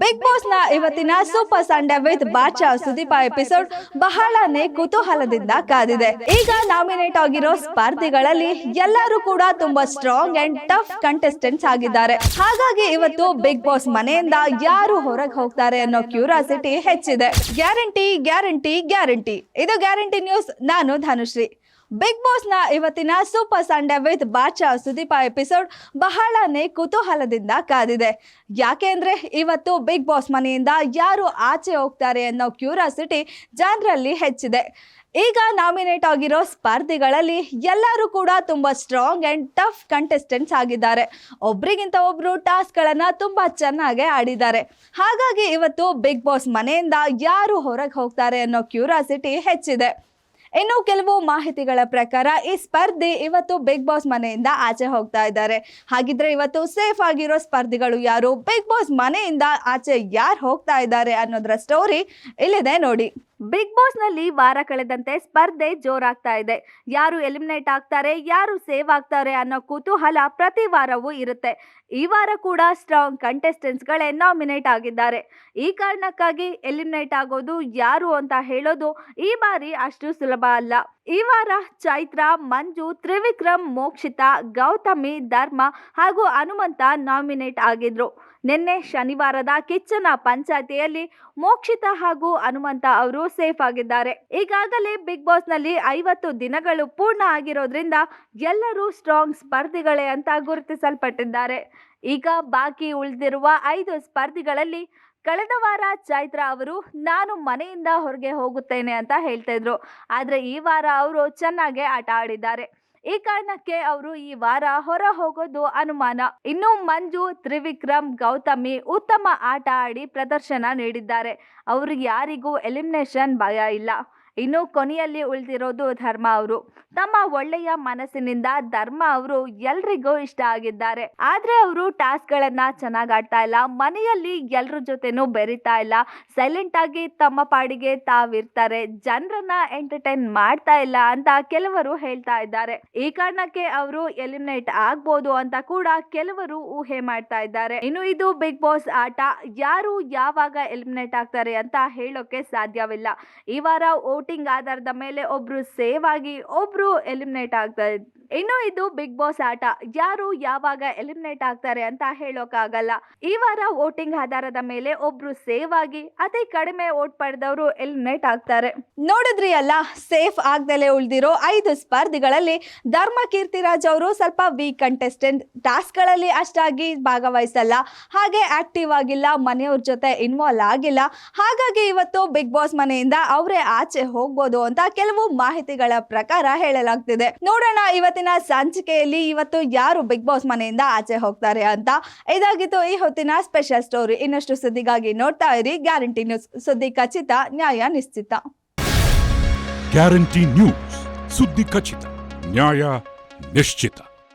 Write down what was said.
Big Boss ನ ಇವತ್ತಿನ super Sunday with Badshah Sudeep episode ಬಹಳನೇ ಕುತೂಹಲದಿಂದ ಕಾದಿದೆ. ಈಗ ನಾಮಿನೇಟ್ ಆಗಿರೋ ಸ್ಪರ್ಧಿಗಳಲ್ಲಿ ಎಲ್ಲರೂ ಕೂಡ ತುಂಬಾ ಸ್ಟ್ರಾಂಗ್ ಅಂಡ್ ಟಫ್ ಕಂಟೆಸ್ಟೆಂಟ್ಸ್ ಆಗಿದ್ದಾರೆ. ಹಾಗಾಗಿ ಇವತ್ತು ಬಿಗ್ ಬಾಸ್ ಮನೆಯಿಂದ ಯಾರು ಹೊರಗೆ ಹೋಗ್ತಾರೆ ಅನ್ನೋ ಕ್ಯೂರಿಯಾಸಿಟಿ ಹೆಚ್ಚಿದೆ. Guarantee guarantee guarantee. ಇದು ಗ್ಯಾರಂಟಿ ನ್ಯೂಸ್. ನಾನು ಧನುಶ್ರೀ. ಬಿಗ್ ಬಾಸ್ ನ ಇವತ್ತಿನ super Sunday with Badshah Sudeep episode ಬಹಳನೇ ಕುತೂಹಲದಿಂದ ಕಾದಿದೆ. ಯಾಕೆಂದ್ರೆ ಇವತ್ತು ಬಿಗ್ ಬಾಸ್ ಮನೆಯಿಂದ ಯಾರು ಆಚೆ ಹೋಗ್ತಾರೆ ಅನ್ನೋ ಕ್ಯೂರಿಯಾಸಿಟಿ ಜನರಲ್ಲಿ ಹೆಚ್ಚಿದೆ. ಈಗ ನಾಮಿನೇಟ್ ಆಗಿರೋ ಸ್ಪರ್ಧಿಗಳಲ್ಲಿ ಎಲ್ಲರೂ ಕೂಡ ತುಂಬಾ ಸ್ಟ್ರಾಂಗ್ ಅಂಡ್ ಟಫ್ ಕಂಟೆಸ್ಟೆಂಟ್ಸ್ ಆಗಿದ್ದಾರೆ. ಒಬ್ರಿಗಿಂತ ಒಬ್ರು ಟಾಸ್ಕ್ ಗಳನ್ನ ತುಂಬಾ ಚೆನ್ನಾಗಿ ಆಡಿದ್ದಾರೆ. ಹಾಗಾಗಿ ಇವತ್ತು ಬಿಗ್ ಬಾಸ್ ಮನೆಯಿಂದ ಯಾರು ಹೊರಗೆ ಹೋಗ್ತಾರೆ ಅನ್ನೋ ಕ್ಯೂರಿಯಾಸಿಟಿ ಹೆಚ್ಚಿದೆ. ಇನ್ನು ಕೆಲವು ಮಾಹಿತಿಗಳ ಪ್ರಕಾರ ಈ ಸ್ಪರ್ಧಿ ಇವತ್ತು ಬಿಗ್ ಬಾಸ್ ಮನೆಯಿಂದ ಆಚೆ ಹೋಗ್ತಾ ಇದ್ದಾರೆ. ಹಾಗಿದ್ರೆ ಇವತ್ತು ಸೇಫ್ ಆಗಿರೋ ಸ್ಪರ್ಧಿಗಳು ಯಾರು, ಬಿಗ್ ಬಾಸ್ ಮನೆಯಿಂದ ಆಚೆ ಯಾರು ಹೋಗ್ತಾ ಇದ್ದಾರೆ ಅನ್ನೋದ್ರ ಸ್ಟೋರಿ ಇಲ್ಲಿದೆ ನೋಡಿ. ಬಿಗ್ ಬಾಸ್ ನಲ್ಲಿ ವಾರ ಕಳೆದಂತೆ ಸ್ಪರ್ಧೆ ಜೋರಾಗ್ತಾ ಇದೆ. ಯಾರು ಎಲಿಮಿನೇಟ್ ಆಗ್ತಾರೆ, ಯಾರು ಸೇವ್ ಆಗ್ತಾರೆ ಅನ್ನೋ ಕುತೂಹಲ ಪ್ರತಿ ವಾರವೂ ಇರುತ್ತೆ. ಈ ವಾರ ಕೂಡ ಸ್ಟ್ರಾಂಗ್ ಕಂಟೆಸ್ಟೆಂಟ್ಸ್ ಗಳೇ ನಾಮಿನೇಟ್ ಆಗಿದ್ದಾರೆ. ಈ ಕಾರಣಕ್ಕಾಗಿ ಎಲಿಮಿನೇಟ್ ಆಗೋದು ಯಾರು ಅಂತ ಹೇಳೋದು ಈ ಬಾರಿ ಅಷ್ಟು ಸುಲಭ ಅಲ್ಲ. ಈ ವಾರ ಚೈತ್ರ, ಮಂಜು, ತ್ರಿವಿಕ್ರಮ್, ಮೋಕ್ಷಿತಾ, ಗೌತಮಿ, ಧರ್ಮ ಹಾಗೂ ಹನುಮಂತ ನಾಮಿನೇಟ್ ಆಗಿದ್ರು. ನಿನ್ನೆ ಶನಿವಾರದ ಕಿಚ್ಚನ ಪಂಚಾಯತಿಯಲ್ಲಿ ಮೋಕ್ಷಿತಾ ಹಾಗೂ ಹನುಮಂತ ಅವರು ಸೇಫ್ ಆಗಿದ್ದಾರೆ. ಈಗಾಗಲೇ ಬಿಗ್ ಬಾಸ್ ನಲ್ಲಿ 50 ದಿನಗಳು ಪೂರ್ಣ ಆಗಿರೋದ್ರಿಂದ ಎಲ್ಲರೂ ಸ್ಟ್ರಾಂಗ್ ಸ್ಪರ್ಧಿಗಳೇ ಅಂತ ಗುರುತಿಸಲ್ಪಟ್ಟಿದ್ದಾರೆ. ಈಗ ಬಾಕಿ ಉಳಿದಿರುವ 5 ಸ್ಪರ್ಧಿಗಳಲ್ಲಿ ಕಳೆದ ವಾರ ಚೈತ್ರ ಅವರು ನಾನು ಮನೆಯಿಂದ ಹೊರಗೆ ಹೋಗುತ್ತೇನೆ ಅಂತ ಹೇಳ್ತಾ ಇದ್ರು. ಆದ್ರೆ ಈ ವಾರ ಅವರು ಚೆನ್ನಾಗಿ ಆಟ ಆಡಿದ್ದಾರೆ. ಈ ಕಾರಣಕ್ಕೆ ಅವರು ಈ ವಾರ ಹೊರ ಹೋಗೋದು ಅನುಮಾನ. ಇನ್ನು ಮಂಜು, ತ್ರಿವಿಕ್ರಮ್, ಗೌತಮಿ ಉತ್ತಮ ಆಟ ಆಡಿ ಪ್ರದರ್ಶನ ನೀಡಿದ್ದಾರೆ. ಅವರು ಯಾರಿಗೂ ಎಲಿಮಿನೇಷನ್ ಭಯ ಇಲ್ಲ. ಇನ್ನು ಕೊನೆಯಲ್ಲಿ ಉಳಿದಿರೋದು ಧರ್ಮ ಅವರು. ತಮ್ಮ ಒಳ್ಳೆಯ ಮನಸ್ಸಿನಿಂದ ಧರ್ಮ ಅವರು ಎಲ್ರಿಗೂ ಇಷ್ಟ ಆಗಿದ್ದಾರೆ. ಆದ್ರೆ ಅವರು ಟಾಸ್ಕ್ ಗಳನ್ನ ಚೆನ್ನಾಗಿ ಆಡ್ತಾ ಇಲ್ಲ. ಮನೆಯಲ್ಲಿ ಎಲ್ರ ಜೊತೆನೂ ಬೆರಿತಾ ಇಲ್ಲ. ಸೈಲೆಂಟ್ ಆಗಿ ತಮ್ಮ ಪಾಡಿಗೆ ತಾವಿರ್ತಾರೆ. ಜನರನ್ನ ಎಂಟರ್ಟೈನ್ ಮಾಡ್ತಾ ಇಲ್ಲ ಅಂತ ಕೆಲವರು ಹೇಳ್ತಾ ಇದ್ದಾರೆ. ಈ ಕಾರಣಕ್ಕೆ ಅವರು ಎಲಿಮಿನೇಟ್ ಆಗ್ಬೋದು ಅಂತ ಕೂಡ ಕೆಲವರು ಊಹೆ ಮಾಡ್ತಾ ಇದ್ದಾರೆ. ಇನ್ನು ಇದು ಬಿಗ್ ಬಾಸ್ ಆಟ. ಯಾರು ಯಾವಾಗ ಎಲಿಮಿನೇಟ್ ಆಗ್ತಾರೆ ಅಂತ ಹೇಳೋಕೆ ಸಾಧ್ಯವಿಲ್ಲ. ಈ ವಾರ ವೋಟಿಂಗ್ ಆಧಾರದ ಮೇಲೆ ಒಬ್ರು ಸೇವ್ ಆಗಿ ಒಬ್ರು ಎಲಿಮಿನೇಟ್ ಆಗ್ತಾರೆ. ಇನ್ನು ಇದು ಬಿಗ್ ಬಾಸ್ ಆಟ. ಯಾರು ಯಾವಾಗ ಎಲಿಮಿನೇಟ್ ಆಗ್ತಾರೆ ಅಂತ ಹೇಳೋಕ್ಕಾಗಲ್ಲ. ಈ ವಾರ ವೋಟಿಂಗ್ ಆಧಾರದ ಮೇಲೆ ಒಬ್ರು ಸೇವ್ ಆಗಿ ಅತಿ ಕಡಿಮೆ ವೋಟ್ ಪಡೆದವರು ಎಲಿಮಿನೇಟ್ ಆಗ್ತಾರೆ. ನೋಡಿದ್ರಿ ಅಲ್ಲ, ಸೇಫ್ ಆಗ್ದಲೇ ಉಳಿದಿರೋ 5 ಸ್ಪರ್ಧಿಗಳಲ್ಲಿ ಧರ್ಮ ಕೀರ್ತಿರಾಜ್ ಅವರು ಸ್ವಲ್ಪ ವೀಕ್ ಕಂಟೆಸ್ಟೆಂಟ್. ಟಾಸ್ಕ್ ಗಳಲ್ಲಿ ಅಷ್ಟಾಗಿ ಭಾಗವಹಿಸಲ್ಲ, ಹಾಗೆ ಆಕ್ಟಿವ್ ಆಗಿಲ್ಲ, ಮನೆಯವ್ರ ಜೊತೆ ಇನ್ವಾಲ್ವ್ ಆಗಿಲ್ಲ. ಹಾಗಾಗಿ ಇವತ್ತು ಬಿಗ್ ಬಾಸ್ ಮನೆಯಿಂದ ಅವರೇ ಆಚೆ ಹೋಗ್ಬೋದು ಅಂತ ಕೆಲವು ಮಾಹಿತಿಗಳ ಪ್ರಕಾರ ಹೇಳಲಾಗ್ತಿದೆ. ನೋಡೋಣ ಇವತ್ತಿನ ಸಂಚಿಕೆಯಲ್ಲಿ ಇವತ್ತು ಯಾರು ಬಿಗ್ ಬಾಸ್ ಮನೆಯಿಂದ ಆಚೆ ಹೋಗ್ತಾರೆ ಅಂತ. ಇದಾಗಿತ್ತು ಈ ಹೊತ್ತಿನ ಸ್ಪೆಷಲ್ ಸ್ಟೋರಿ. ಇನ್ನಷ್ಟು ಸುದ್ದಿಗಾಗಿ ನೋಡ್ತಾ ಇರಿ ಗ್ಯಾರಂಟಿ ನ್ಯೂಸ್. ಸುದ್ದಿ ಖಚಿತ, ನ್ಯಾಯ ನಿಶ್ಚಿತ. ಗ್ಯಾರಂಟಿ ನ್ಯೂಸ್, ಸುದ್ದಿ ಖಚಿತ, ನ್ಯಾಯ ನಿಶ್ಚಿತ.